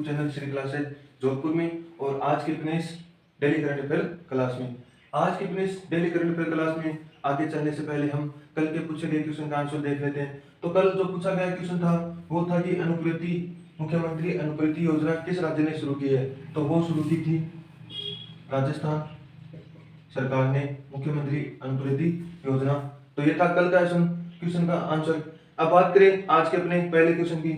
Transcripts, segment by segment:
Channel Shri classes Jodhpur में और आज के अपने इस डेली करंट अफेयर क्लास में आज के अपने इस डेली करंट अफेयर क्लास में आगे चलने से पहले हम कल के पूछे गए क्वेश्चन का आंसर देख लेते हैं। तो कल जो पूछा गया क्वेश्चन था वो था कि अनुकृति मुख्यमंत्री अनुकृति योजना किस राज्य ने शुरू की है। तो वो शुरू की थी राजस्थान सरकार ने मुख्यमंत्री अनुकृति योजना। तो ये था कल का क्वेश्चन का आंसर। अब बात करें आज के अपने पहले क्वेश्चन की।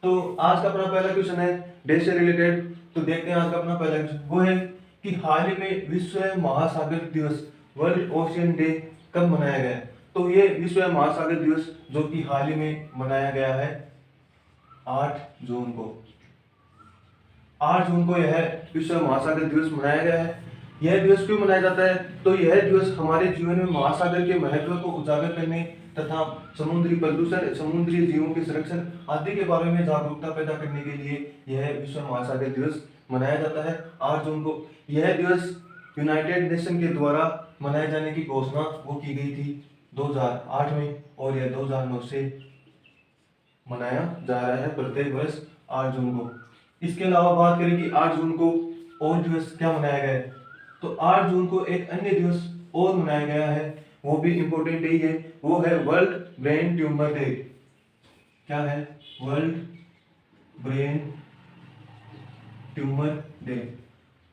तो आज का अपना पहला क्वेश्चन है देश से रिलेटेड। तो देखते हैं आज का अपना पहला क्वेश्चन वो है कि हाल ही में विश्व महासागर दिवस वर्ल्ड ओशियन डे कब मनाया गया। तो ये विश्व महासागर दिवस जो कि हाल ही में मनाया गया है 8 जून को। 8 जून को यह विश्व महासागर दिवस मनाया गया है। यह दिवस क्यों मनाया जाता है। तो यह दिवस हमारे जीवन में महासागर के महत्व को उजागर करने तथा समुद्री प्रदूषण समुद्री जीवों के संरक्षण आदि के बारे में जागरूकता पैदा करने के लिए यह विश्व महासागर दिवस मनाया जाता है 8 जून को। यह दिवस यूनाइटेड नेशन के द्वारा मनाए जाने की घोषणा वो की गई थी 2008 में और यह 2009 से मनाया जा रहा है प्रत्येक वर्ष 8 जून को। इसके अलावा बात करें कि 8 जून को और दिवस क्या मनाया गया है। तो 8 जून को एक अन्य दिवस और मनाया गया है, वो भी इंपॉर्टेंट डे है, वो है वर्ल्ड ब्रेन ट्यूमर डे। क्या है world brain tumour day.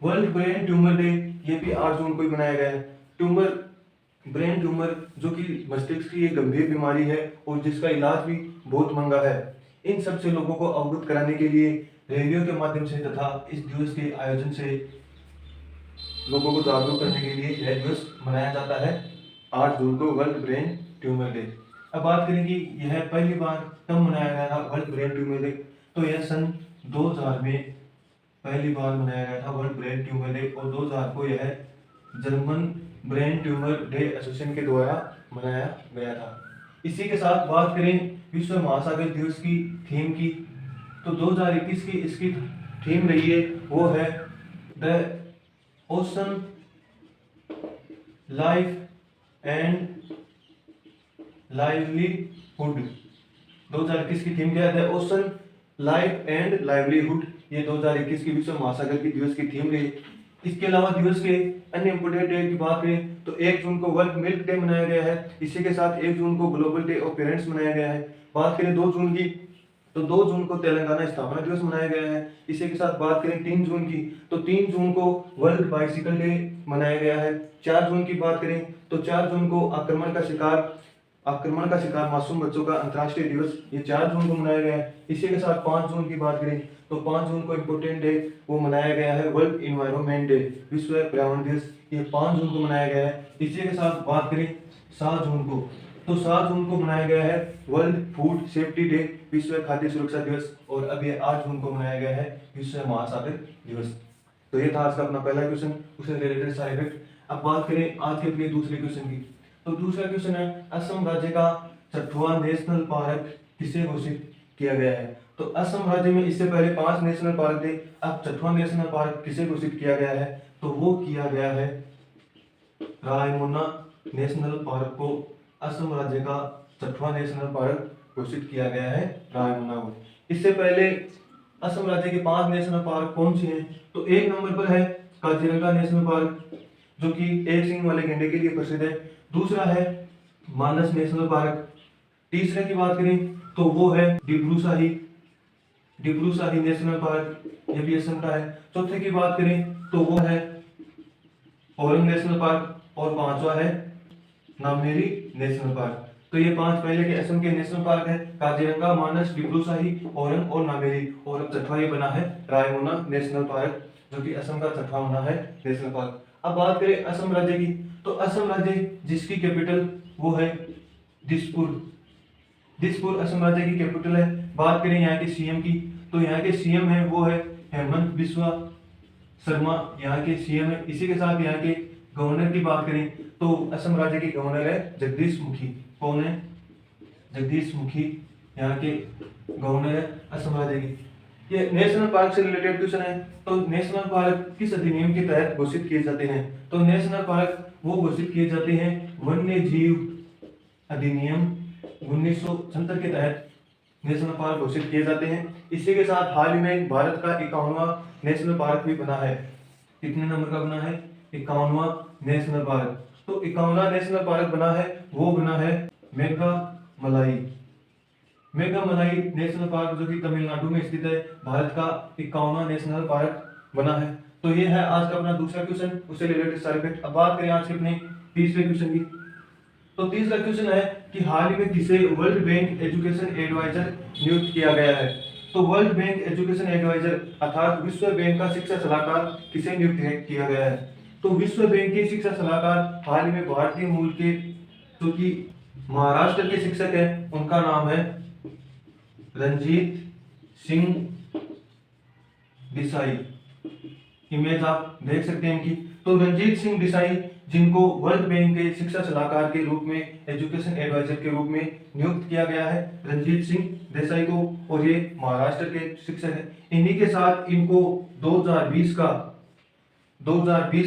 World brain tumour day ये भी 8 जून को ही मनाया गया है। ब्रेन ट्यूमर जो कि मस्तिष्क की एक गंभीर बीमारी है और जिसका इलाज भी बहुत महंगा है। इन सब से लोगों को अवगत कराने के लिए रेडियो के माध्यम से तथा इस दिवस के आयोजन से लोगों को जागरूक करने के लिए यह दिवस मनाया जाता है 8 जून को वर्ल्ड ब्रेन ट्यूमर डे। अब बात करें कि यह पहली बार कब मनाया गया था वर्ल्ड ब्रेन ट्यूमर डे। तो यह सन 2000 में पहली बार मनाया गया था वर्ल्ड ब्रेन ट्यूमर डे और 2000 को यह German brain tumour day association के द्वारा मनाया गया था। इसी के साथ बात करें विश्व महासागर दिवस की थीम की। तो 2021 की इसकी थीम रही है वो है the ocean life and livelihood. 2021 की थीम क्या है the ocean life and livelihood. ये 2021 की विश्व महासागर की दिवस की थीम रही। इसके अलावा दिवस के अन्य इंपोर्टेंट डे की बात करें तो 1 जून को वर्ल्ड मिल्क डे मनाया गया है। इसी के साथ 1 जून को ग्लोबल डे ऑफ पेरेंट्स मनाया गया है। बात करें 2 जून की तो 2 जून को तेलंगाना स्थापना दिवस मनाया गया है। इसी के साथ बात करें 3 जून की तो 3 जून को वर्ल्ड बाइसिकल डे मनाया गया है। 4 जून की बात करें तो 4 जून को आक्रमण का शिकार मासूम बच्चों का अंतर्राष्ट्रीय दिवस ये 4 जून को मनाया गया है। इसी के साथ 5 जून की बात करें तो 5 जून को इम्पोर्टेंट डे वो मनाया गया है वर्ल्ड इन्वायरमेंट डे विश्व पर्यावरण दिवस ये 5 जून को मनाया गया है। इसी के साथ बात करें 7 जून को तो 7 जून को मनाया गया है वर्ल्ड फूड सेफ्टी डे विश्व खाद्य सुरक्षा दिवस और अब ये 8 जून को मनाया गया है विश्व महासागर दिवस। तो ये था आज का अपना पहला क्वेश्चन उससे रिलेटेड सारे फैक्ट। अब बात करें आज के अपने दूसरे क्वेश्चन की। तो दूसरा क्वेश्चन है असम राज्य का 6वां नेशनल पार्क किसे घोषित किया गया है। तो असम राज्य में इससे पहले 5 नेशनल पार्क थे, अब 6वां नेशनल पार्क किसे घोषित किया गया है। तो वो किया गया है रायमोना नेशनल पार्क को। असम राज्य का 6वां नेशनल पार्क घोषित किया गया है रायमोना को। इससे पहले असम राज्य के 5 नेशनल पार्क कौन से हैं। तो 1 नंबर पर है काजीरंगा नेशनल पार्क जो कि एक सींग वाले गैंडे के लिए प्रसिद्ध है। दूसरा है मानस नेशनल पार्क। तीसरे की बात करें तो वो है डिब्रू साही नेशनल पार्क, ये भी असम का है। चौथे की बात करें तो वो है औरंग नेशनल पार्क और 5वां है नामेरी नेशनल पार्क। तो ये 5 पहले के असम के नेशनल पार्क है काजीरंगा, मानस, डिब्रू साही, औरंग और नामेरी और अब 6वां ये बना है रायमोना नेशनल पार्क जो कि असम का 6वां बना है नेशनल पार्क। अब बात करें असम राज्य की तो असम राज्य जिसकी कैपिटल वो है दिसपुर असम राज्य की कैपिटल है। बात करें यहाँ के सीएम की तो यहाँ के सीएम है वो है हेमंत बिस्वा शर्मा यहाँ के सीएम है। इसी के साथ यहाँ के गवर्नर की बात करें तो असम राज्य के गवर्नर है जगदीश मुखी। कौन है जगदीश मुखी यहाँ के गवर्नर है असम राज्य की। ये नेशनल पार्क से रिलेटेड क्वेश्चन है। तो नेशनल पार्क किस अधिनियम के तहत घोषित किए जाते हैं। तो नेशनल पार्क वो घोषित किए जाते हैं वन्य जीव अधिनियम 1976 के तहत नेशनल पार्क घोषित किए जाते हैं। इसी के साथ हाल ही में भारत का 51वां नेशनल पार्क भी बना है। कितने नंबर का बना है? 51वां नेशनल पार्क। तो 51वां नेशनल पार्क बना है, वो बना है मेघामलाई। मेघामलाई नेशनल पार्क जो कि तमिलनाडु में स्थित है, भारत का 51वां नेशनल पार्क बना है। तो ये है आज का अपना दूसरा क्वेश्चन, उससे रिलेटेड सारे फैक्ट। अब बात करें आज के अपने तीसरे क्वेश्चन की। तो तीसरा क्वेश्चन है कि हाल ही में किसे वर्ल्ड बैंक एजुकेशन एडवाइजर नियुक्त किया गया है? तो वर्ल्ड बैंक एजुकेशन एडवाइजर अर्थात विश्व बैंक का शिक्षा सलाहकार किसे नियुक्त किया गया है? तो विश्व बैंक के शिक्षा सलाहकार हाल ही में भारतीय मूल के जो कि महाराष्ट्र के शिक्षक हैं, उनका नाम है रंजीत सिंह देसाई। इमेज आप देख सकते हैं इनकी। तो रंजीत सिंह देसाई जिनको वर्ल्ड बैंक के शिक्षा सलाहकार के रूप में, एजुकेशन एडवाइजर के रूप में नियुक्त किया गया है, रंजीत सिंह देसाई को, और ये महाराष्ट्र के शिक्षक हैं। इन्हीं के साथ इनको 2020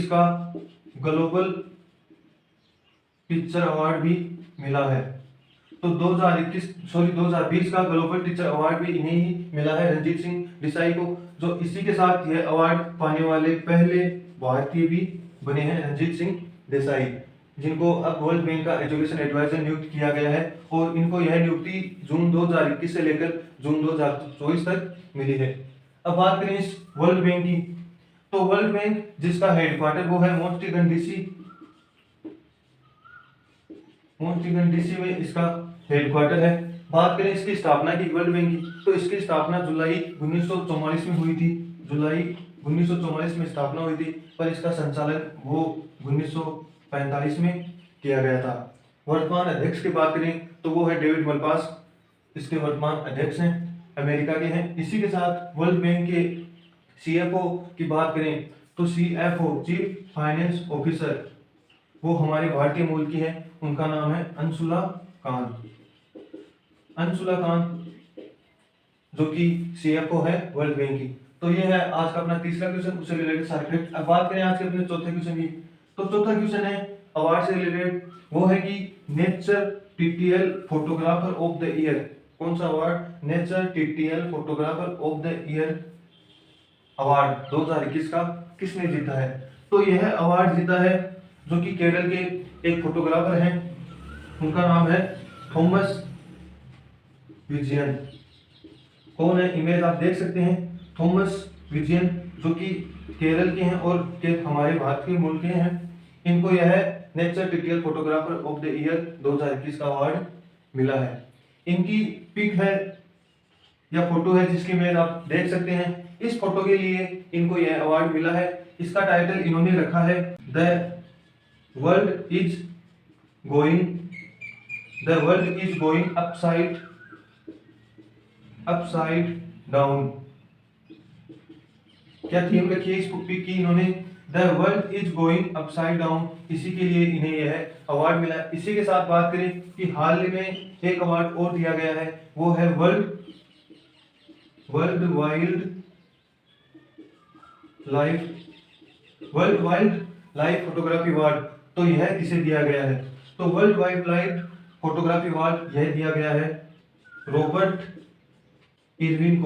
का ग्लोबल टीचर अवार्ड भी मिला है। तो 2020 का ग्लोबल टीचर अवार्ड भी इन्हें ही मिला है, रंजीत सिंह देसाई को, जो इसी के साथ यह अवार्ड पाने वाले पहले भारतीय भी बने हैं, रंजीत सिंह देसाई, जिनको अब वर्ल्ड बैंक का एजुकेशन एडवाइजर नियुक्त किया गया है। और इनको यह नियुक्ति जून 2021 से लेकर जून 2024 तक मिली है। अब बात करें इस वर्ल्ड बैंक की। तो वर्ल्ड बैंक जिसका हेडक्वार्टर वो है वाशिंगटन डीसी में इसका हेडक्वार्टर है। बात करें इसकी स्थापना की वर्ल्ड बैंक की, तो इसकी स्थापना जुलाई 1944 में हुई थी। जुलाई 1944 में स्थापना हुई थी, पर इसका संचालन वो 1945 में किया गया था। वर्तमान अध्यक्ष की बात करें तो वो है डेविड मलपास, इसके वर्तमान अध्यक्ष हैं, अमेरिका के हैं। इसी के साथ वर्ल्ड बैंक के सीएफओ की बात करें तो सीएफओ चीफ फाइनेंस ऑफिसर वो हमारे भारतीय मूल की है, उनका नाम है अंशुला कांत। जो कि सीएफओ है वर्ल्ड बैंक की। तो ये है आज का अपना तीसरा क्वेश्चन, उससे रिलेटेड सारे फैक्ट। अब बात करें आज के अपने चौथे क्वेश्चन की। तो चौथा क्वेश्चन है अवार्ड से रिलेटेड, वो है कि nature TTL photographer of the year. कौन सा award? Nature TTL photographer of the year award 2021 का किसने जीता है? तो यह अवार्ड जीता है जो कि केरल के एक फोटोग्राफर हैं, उनका नाम है थॉमस विजयन। कौन है? इमेज आप देख सकते हैं, थॉमस विजयन, जो कि केरल के हैं और के हमारे भारत के मूल के हैं। इनको यह nature TTL photographer of the year 2021 का अवार्ड मिला है। इनकी पिक है या फोटो है जिसकी इमेज आप देख सकते हैं। इस फोटो के लिए इनको यह अवार्ड मिला है। इसका टाइटल इन्होंने रखा है the world is going upside down. क्या थीम रखी है इस पिक की इन्होंने? The world is going upside down. इसी के लिए इन्हें यह अवार्ड मिला है। इसी के साथ बात करें कि हाल ही में एक अवार्ड और दिया गया है, वो है world wild life photography award. तो यह किसे दिया गया है? तो world wild life photography award यह दिया गया है रॉबर्ट इरविन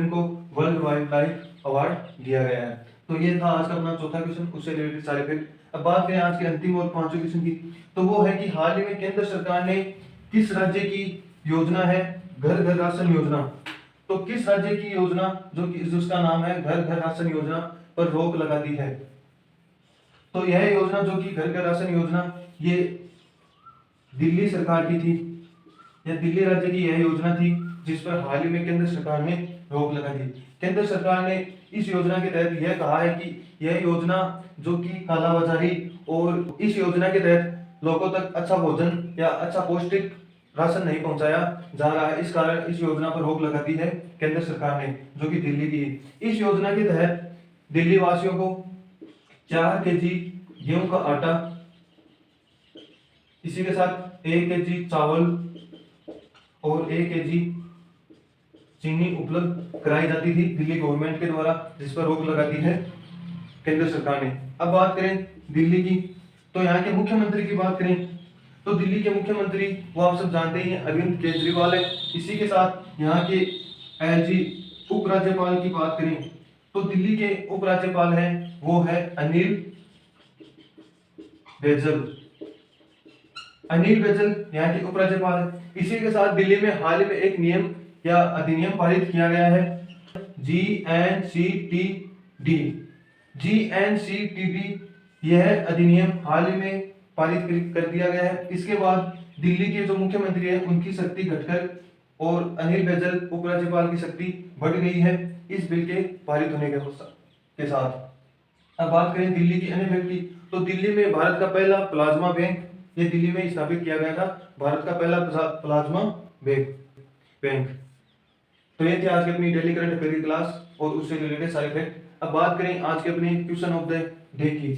को वर्ल्ड वाइल्ड लाइफ अवार्ड दिया गया है। तो ये था आज का अपना चौथा क्वेश्चन, उससे रिलेटेड सारे फैक्ट। अब बात करें आज के अंतिम और पांचवें क्वेश्चन की, तो वो है कि हाल ही में केंद्र सरकार ने किस राज्य की योजना है घर घर राशन योजना। तो किस राज्य की योजना जो कि जिसका नाम है घर घर राशन योजना पर रोक लगा दी है? तो यह योजना जो कि घर घर राशन योजना ये दिल्ली सरकार की थी, यह दिल्ली राज्य की यह योजना थी जिस पर हाल ही में केंद्र सरकार ने रोक लगा दी। केंद्र सरकार ने इस योजना के तहत यह कहा है कि यह योजना जो कि कालाबाजारी और इस योजना के तहत लोगों तक अच्छा भोजन या अच्छा पौष्टिक राशन नहीं पहुंचाया जा रहा है, इस कारण इस योजना पर रोक लगा दी है केंद्र सरकार ने, जो कि दिल्ली की। इस योजना के तहत दिल्ली वासियों को 4 केजी गेहूं का आटा, इसी के साथ 1 केजी चावल और 1 केजी चीनी उपलब्ध कराई जाती थी दिल्ली गवर्नमेंट के द्वारा, जिस पर रोक लगा दी है केंद्र सरकार ने। अब बात करें दिल्ली की, तो यहाँ के मुख्यमंत्री की बात करें तो दिल्ली के मुख्यमंत्री वो आप सब जानते ही हैं, अरविंद केजरीवाल है। इसी के साथ यहाँ के एलजी उपराज्यपाल की बात करें तो दिल्ली के उपराज्यपाल हैं वो है अनिल बैजल। अनिल बैजल यहाँ के उपराज्यपाल है। इसी के साथ दिल्ली में हाल ही में एक नियम या अधिनियम पारित किया गया है, GNCTD। GNCTD यह अधिनियम हाल ही में पारित कर दिया गया है। इसके बाद दिल्ली के जो मुख्यमंत्री है उनकी शक्ति घटकर और अनिल बैजल उपराज्यपाल की शक्ति बढ़ गई है इस बिल के पारित होने के साथ। अब बात करें दिल्ली की अन्य बैंक की, तो दिल्ली में भारत का पहला प्लाज्मा बैंक ये दिल्ली में स्थापित किया गया था, भारत का पहला प्लाज्मा बैंक। तो ये थी आज की अपनी डेली करंट अफेयर की क्लास और उससे रिलेटेड सारे फैक्ट। अब बात करें आज के अपने क्वेश्चन ऑफ द डे की,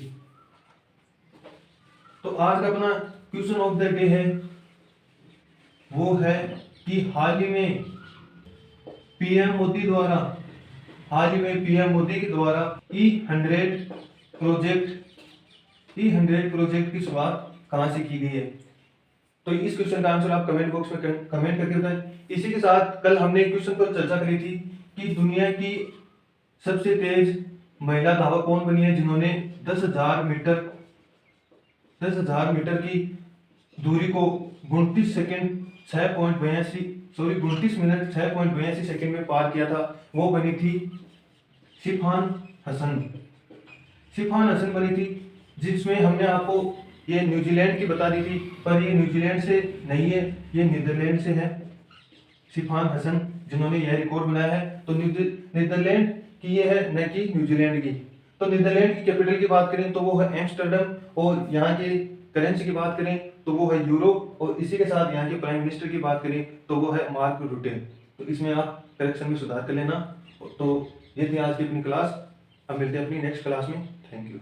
तो आज का अपना क्वेश्चन ऑफ द डे है वो है कि हाल ही में पीएम मोदी के द्वारा E100 प्रोजेक्ट की शुरुआत कहां से की गई है। तो इस क्वेश्चन का आंसर आप कमेंट बॉक्स में कमेंट करके बताएं। इसी के साथ कल हमने एक क्वेश्चन पर चर्चा करी थी कि दुनिया की सबसे तेज महिला धावक कौन बनी है जिन्होंने 10,000 मीटर की दूरी को 29 मिनट 6.82 सेकंड में पार किया था। वो बनी थी शिफान हसन बनी थी, जिसमें हमने आपको ये न्यूजीलैंड की बता दी थी, पर ये न्यूजीलैंड से नहीं है, ये नीदरलैंड से है। शिफान हसन जिन्होंने यह रिकॉर्ड बनाया है, तो नीदरलैंड की ये है, न कि न्यूजीलैंड की। तो नीदरलैंड की कैपिटल की बात करें तो वो है एम्स्टर्डम, और यहाँ की करेंसी की बात करें तो वो है यूरो, और इसी के साथ यहाँ के प्राइम मिनिस्टर की बात करें तो वो है मार्क रुटे। तो इसमें आप करेक्शन में सुधार कर लेना। तो ये थी आज की अपनी क्लास, अब मिलते हैं अपनी नेक्स्ट क्लास में। Thank you.